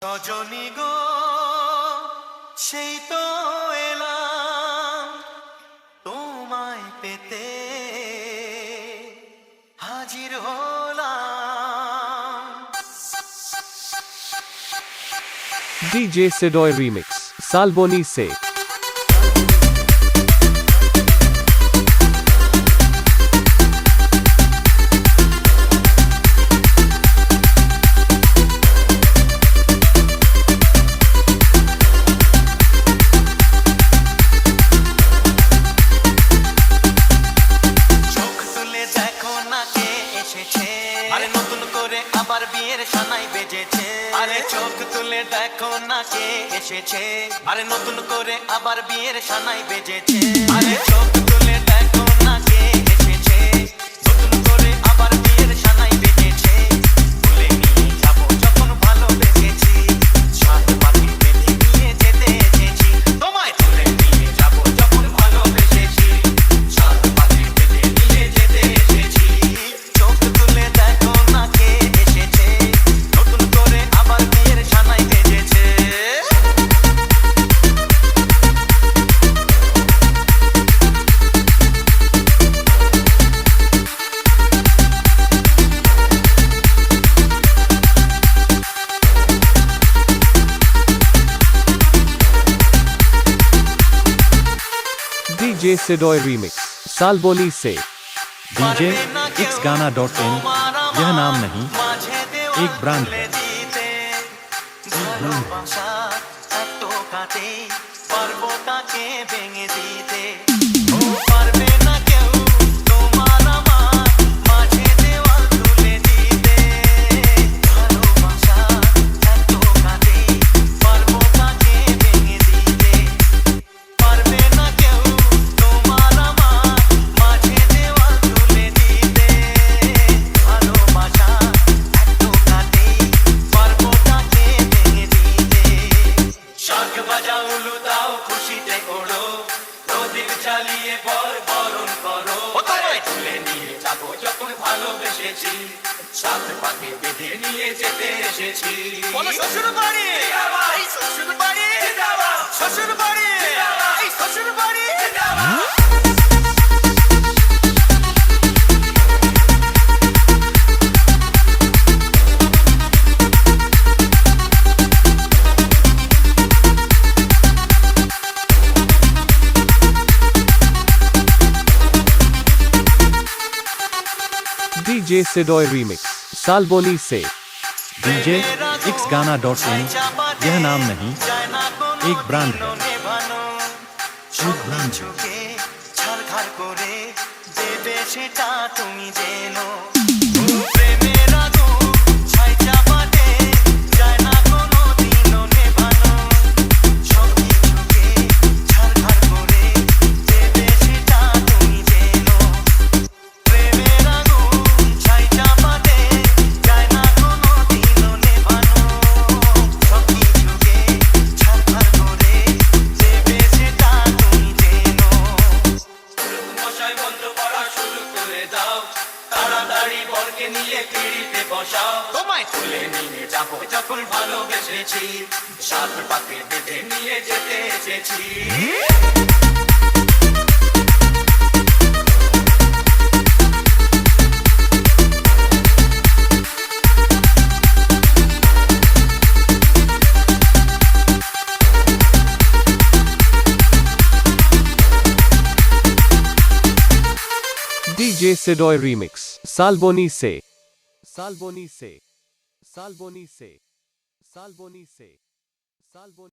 রজনী গো সেই তো এলাম তোমায় পেতে হাজির হলাম। DJ Sidoy Remix, Salboni Se. আরে নতুন করে আবার বিয়ের সানাই বেজেছে, আরে চোখ তুলে দেখো না কে এসেছে, আরে নতুন করে আবার বিয়ের সানাই বেজেছে, আরে চোখ তুলে দেখো না কে এসেছে, নতুন করে আবার বিয়ের সানাই বেজেছে। ভুলে নিয়ে যাবো যখন ভালোবেসেছি, সাত পাখি বেঁধে নিয়ে যেতে এসেছি, তোমায় তুলে নিয়ে যাবো যখন ভালোবেসেছি, সাত পাখি বেঁধে নিয়ে যেতে এসেছি। চোখ তুলে দেখো না কে এসেছে, নতুন করে আবার বিয়ের সানাই বেজেছে। DJ Sidoy Remix, Salboni Se. DJ xgana.in यह नाम नहीं, एक ब्रांड है। पर्वताके ভেঙে দিতে ও পারবে না কেউ তোমার আমার মাঝে দেওয়াল তুলে দিতে, ভালোবাসা এত কাঁদে পর্বতাকে ভেঙে দিতে, পারবে না কেউ তোমার আমার মাঝে দেওয়াল তুলে দিতে, ভালোবাসা এত কাঁদে পর্বতাকে ভেঙে দিতে। শাঁখ বাজাও উলু দাও খুশিতে ওড়ো, প্রদীপ জ্বালিয়ে বরণ করো, তোমায় তুলে নিয়ে যাবো যখন ভালোবেসেছি, সাত পাখি বেঁধে নিয়ে যেতে এসেছি। বলো শ্বশুর বাড়ি, এই শ্বশুর বাড়ি, শ্বশুর বাড়ি, এই শ্বশুর বাড়ি। DJ Sidoy Remix, Salboni Se. DJ xgana.in यह नाम नहीं, एक ब्रांड है। ঝুঁকে ছাড়খাড় করে দেবে সেটা তুমি জেনো, প্রেমের আগুন ছাই চাপাতে যায় না কোনো দিনও নেভানো, সব কিছুকে ছাড়খাড় করে দেবে সেটা তুমি জেনো, প্রেমের আগুন ছাই চাপাতে যায় না কোনো দিনও নেভানো, সব কিছুকে ছাড়খাড় করে দেবে সেটা তুমি জেনো। মশাই বন্ধ করা শুরু করে দাও, তাড়াতাড়ি বরকে নিয়ে পিড়িতে বসাও, তোমায় তুলে নিয়ে যাবো যখন ভালোবেসেছি, সাত পাখি বেঁধে নিয়ে যেতে এসেছি। DJ Sidoy Remix, Salboni Se. Salboni Se. Salboni Se. Salboni Se. Salboni